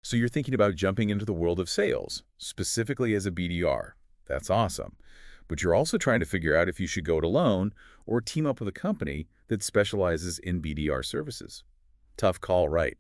So you're thinking about jumping into the world of sales, specifically as a BDR. That's awesome. But you're also trying to figure out if you should go it alone or team up with a company that specializes in BDR services. Tough call, right?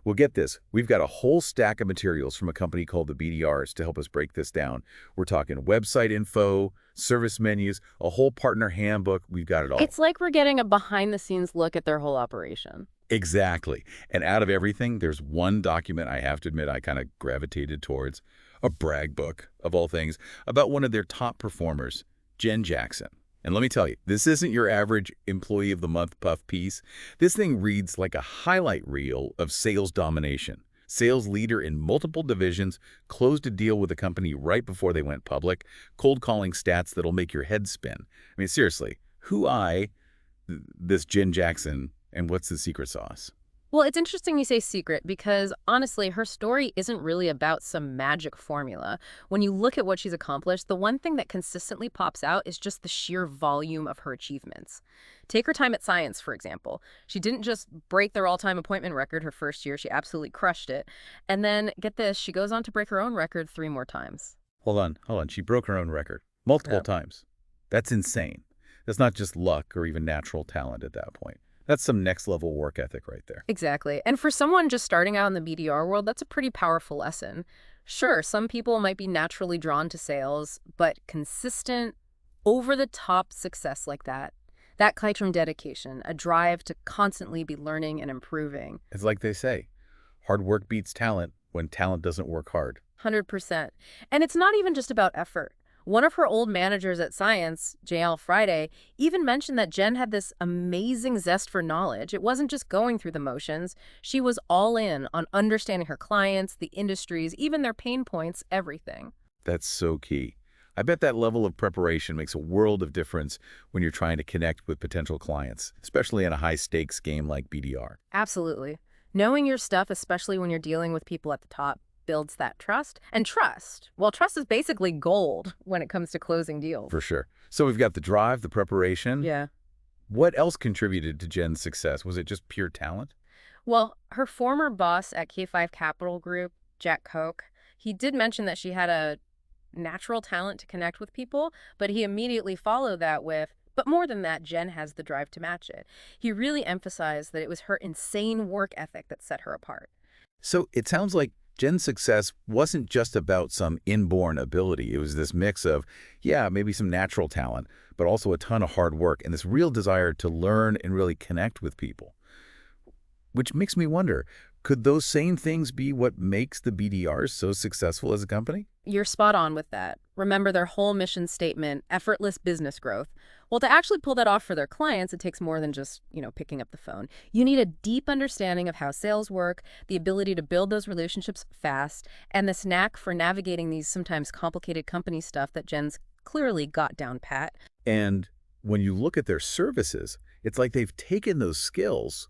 Well, get this. We've got a whole stack of materials from a company called the BDRs to help us break this down. We're talking website info, service menus, a whole partner handbook. We've got it all. It's like we're getting a behind-the-scenes look at their whole operation. Exactly. And out of everything, there's one document I have to admit I kind of gravitated towards, a brag book, of all things, about one of their top performers, Jen Jackson. And let me tell you, this isn't your average Employee of the Month puff piece. This thing reads like a highlight reel of sales domination. Sales leader in multiple divisions, closed a deal with a company right before they went public, cold calling stats that'll make your head spin. I mean, seriously, this Jen Jackson, and what's the secret sauce? Well, it's interesting you say secret because honestly, her story isn't really about some magic formula. When you look at what she's accomplished, the one thing that consistently pops out is just the sheer volume of her achievements. Take her time at Science, for example. She didn't just break their all-time appointment record her first year, she absolutely crushed it. And then, get this, she goes on to break her own record 3 more times. Hold on. She broke her own record multiple Yep. times. That's insane. That's not just luck or even natural talent at that point. That's some next-level work ethic right there. Exactly. And for someone just starting out in the BDR world, that's a pretty powerful lesson. Sure, some people might be naturally drawn to sales, but consistent, over-the-top success like that comes from dedication, a drive to constantly be learning and improving. It's like they say, hard work beats talent when talent doesn't work hard. 100%. And it's not even just about effort. One of her old managers at Science, JL Friday, even mentioned that Jen had this amazing zest for knowledge. It wasn't just going through the motions. She was all in on understanding her clients, the industries, even their pain points, everything. That's so key. I bet that level of preparation makes a world of difference when you're trying to connect with potential clients, especially in a high-stakes game like BDR. Absolutely. Knowing your stuff, especially when you're dealing with people at the top, builds that trust. And trust, well, trust is basically gold when it comes to closing deals. For sure. So we've got the drive, the preparation. Yeah. What else contributed to Jen's success? Was it just pure talent? Well, her former boss at K5 Capital Group, Jack Koch, he did mention that she had a natural talent to connect with people, but he immediately followed that with, but more than that, Jen has the drive to match it. He really emphasized that it was her insane work ethic that set her apart. So it sounds like Jen's success wasn't just about some inborn ability. It was this mix of, yeah, maybe some natural talent, but also a ton of hard work and this real desire to learn and really connect with people. Which makes me wonder, could those same things be what makes the BDRs so successful as a company? You're spot on with that. Remember their whole mission statement, effortless business growth. Well, to actually pull that off for their clients, it takes more than just, picking up the phone. You need a deep understanding of how sales work, the ability to build those relationships fast, and the knack for navigating these sometimes complicated company stuff that Jen's clearly got down pat. And when you look at their services, it's like they've taken those skills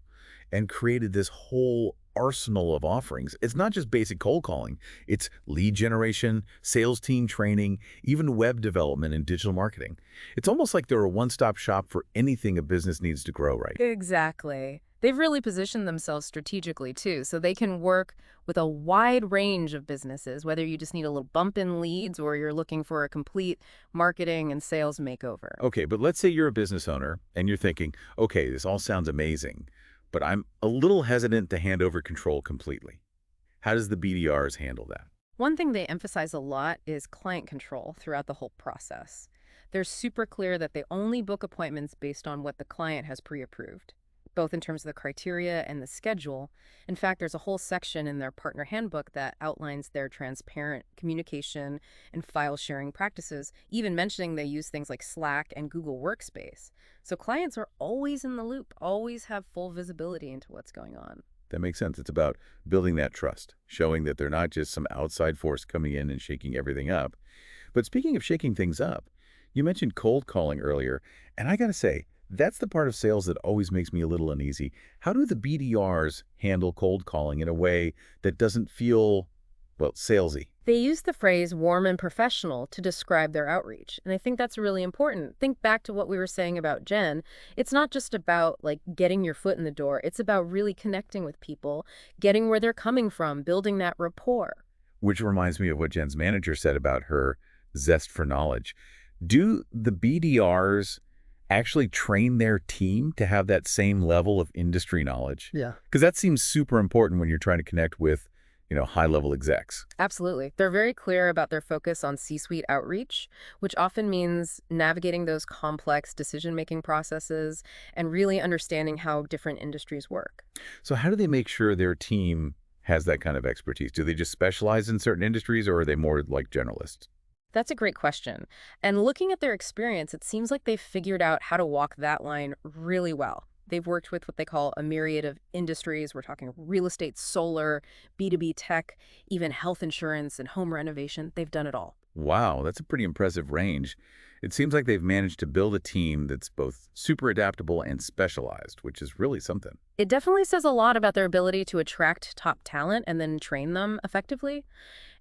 and created this whole arsenal of offerings. It's not just basic cold calling. It's lead generation, sales team training, even web development and digital marketing. It's almost like they're a one-stop shop for anything a business needs to grow, right? Exactly. They've really positioned themselves strategically, too, so they can work with a wide range of businesses, whether you just need a little bump in leads or you're looking for a complete marketing and sales makeover. Okay, but let's say you're a business owner and you're thinking, okay, this all sounds amazing, but I'm a little hesitant to hand over control completely. How does the BDRs handle that? One thing they emphasize a lot is client control throughout the whole process. They're super clear that they only book appointments based on what the client has pre-approved, both in terms of the criteria and the schedule. In fact, there's a whole section in their partner handbook that outlines their transparent communication and file sharing practices, even mentioning they use things like Slack and Google Workspace. So clients are always in the loop, always have full visibility into what's going on. That makes sense. It's about building that trust, showing that they're not just some outside force coming in and shaking everything up. But speaking of shaking things up, you mentioned cold calling earlier, and I gotta say, that's the part of sales that always makes me a little uneasy. How do the BDRs handle cold calling in a way that doesn't feel, well, salesy? They use the phrase warm and professional to describe their outreach. And I think that's really important. Think back to what we were saying about Jen. It's not just about like getting your foot in the door. It's about really connecting with people, getting where they're coming from, building that rapport. Which reminds me of what Jen's manager said about her zest for knowledge. Do the BDRs actually train their team to have that same level of industry knowledge? Yeah. Because that seems super important when you're trying to connect with, high-level execs. Absolutely. They're very clear about their focus on C-suite outreach, which often means navigating those complex decision-making processes and really understanding how different industries work. So how do they make sure their team has that kind of expertise? Do they just specialize in certain industries, or are they more like generalists? That's a great question. And looking at their experience, it seems like they've figured out how to walk that line really well. They've worked with what they call a myriad of industries. We're talking real estate, solar, B2B tech, even health insurance and home renovation. They've done it all. Wow, that's a pretty impressive range. It seems like they've managed to build a team that's both super adaptable and specialized, which is really something. It definitely says a lot about their ability to attract top talent and then train them effectively.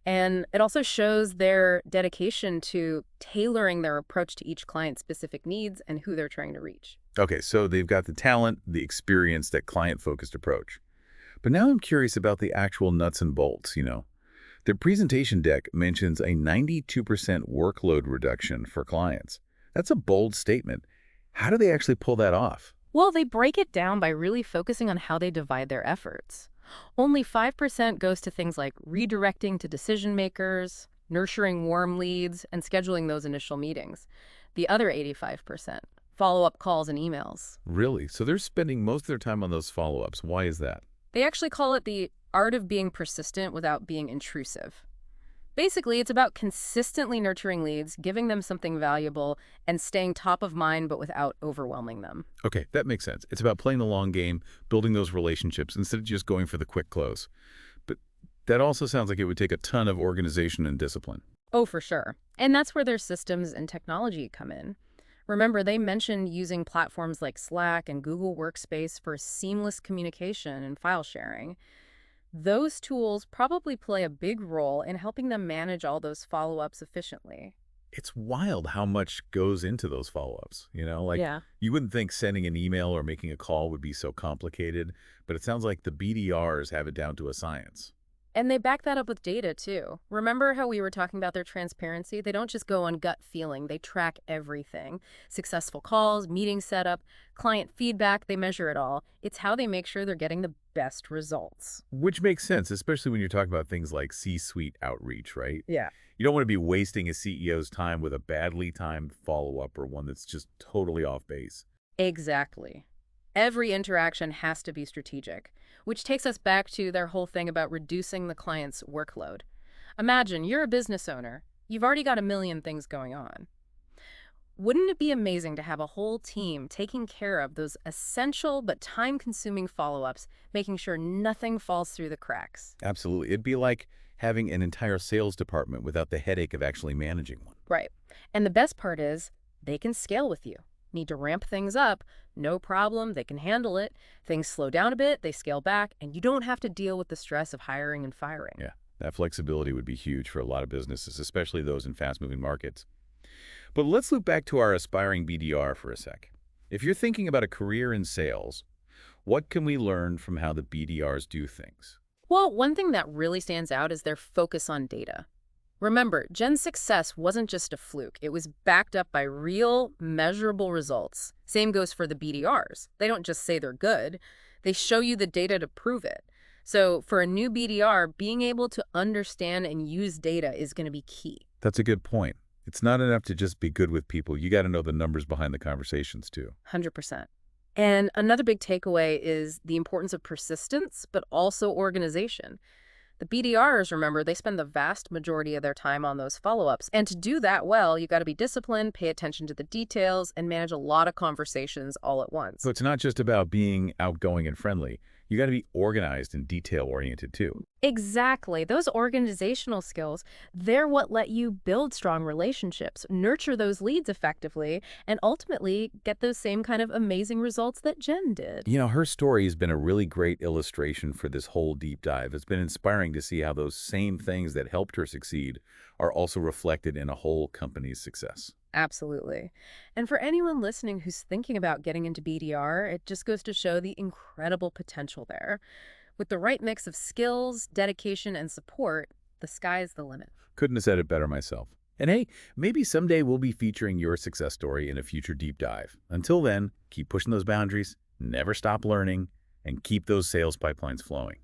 And it also shows their dedication to tailoring their approach to each client's specific needs and who they're trying to reach. Okay, so they've got the talent, the experience, that client-focused approach. But now I'm curious about the actual nuts and bolts. Their presentation deck mentions a 92% workload reduction for clients. That's a bold statement. How do they actually pull that off? Well, they break it down by really focusing on how they divide their efforts. Only 5% goes to things like redirecting to decision makers, nurturing warm leads, and scheduling those initial meetings. The other 85%, follow-up calls and emails. Really? So they're spending most of their time on those follow-ups. Why is that? They actually call it the art of being persistent without being intrusive. Basically, it's about consistently nurturing leads, giving them something valuable, and staying top of mind but without overwhelming them. Okay, that makes sense. It's about playing the long game, building those relationships instead of just going for the quick close. But that also sounds like it would take a ton of organization and discipline. Oh, for sure. And that's where their systems and technology come in. Remember, they mentioned using platforms like Slack and Google Workspace for seamless communication and file sharing. Those tools probably play a big role in helping them manage all those follow-ups efficiently. It's wild how much goes into those follow-ups. Like Yeah. you wouldn't think sending an email or making a call would be so complicated, but it sounds like the BDRs have it down to a science. And they back that up with data, too. Remember how we were talking about their transparency? They don't just go on gut feeling. They track everything. Successful calls, meeting setup, client feedback, they measure it all. It's how they make sure they're getting the best results. Which makes sense, especially when you're talking about things like C-suite outreach, right? Yeah. You don't want to be wasting a CEO's time with a badly timed follow-up or one that's just totally off base. Exactly. Every interaction has to be strategic, which takes us back to their whole thing about reducing the client's workload. Imagine you're a business owner. You've already got a million things going on. Wouldn't it be amazing to have a whole team taking care of those essential but time-consuming follow-ups, making sure nothing falls through the cracks? Absolutely. It'd be like having an entire sales department without the headache of actually managing one. Right. And the best part is they can scale with you. Need to ramp things up, no problem, they can handle it. Things slow down a bit, they scale back, and you don't have to deal with the stress of hiring and firing. Yeah, that flexibility would be huge for a lot of businesses, especially those in fast-moving markets. But let's loop back to our aspiring BDR for a sec. If you're thinking about a career in sales, what can we learn from how the BDRs do things? Well, one thing that really stands out is their focus on data. Remember, Jen's success wasn't just a fluke. It was backed up by real, measurable results. Same goes for the BDRs. They don't just say they're good. They show you the data to prove it. So for a new BDR, being able to understand and use data is going to be key. That's a good point. It's not enough to just be good with people. You got to know the numbers behind the conversations, too. 100%. And another big takeaway is the importance of persistence, but also organization. The BDRs, remember, they spend the vast majority of their time on those follow-ups. And to do that well, you got to be disciplined, pay attention to the details, and manage a lot of conversations all at once. So it's not just about being outgoing and friendly. You got to be organized and detail-oriented too. Exactly. Those organizational skills, they're what let you build strong relationships, nurture those leads effectively, and ultimately get those same kind of amazing results that Jen did. Her story has been a really great illustration for this whole deep dive. It's been inspiring to see how those same things that helped her succeed are also reflected in a whole company's success. Absolutely. And for anyone listening who's thinking about getting into BDR, it just goes to show the incredible potential there. With the right mix of skills, dedication, and support, the sky's the limit. Couldn't have said it better myself. And hey, maybe someday we'll be featuring your success story in a future deep dive. Until then, keep pushing those boundaries, never stop learning, and keep those sales pipelines flowing.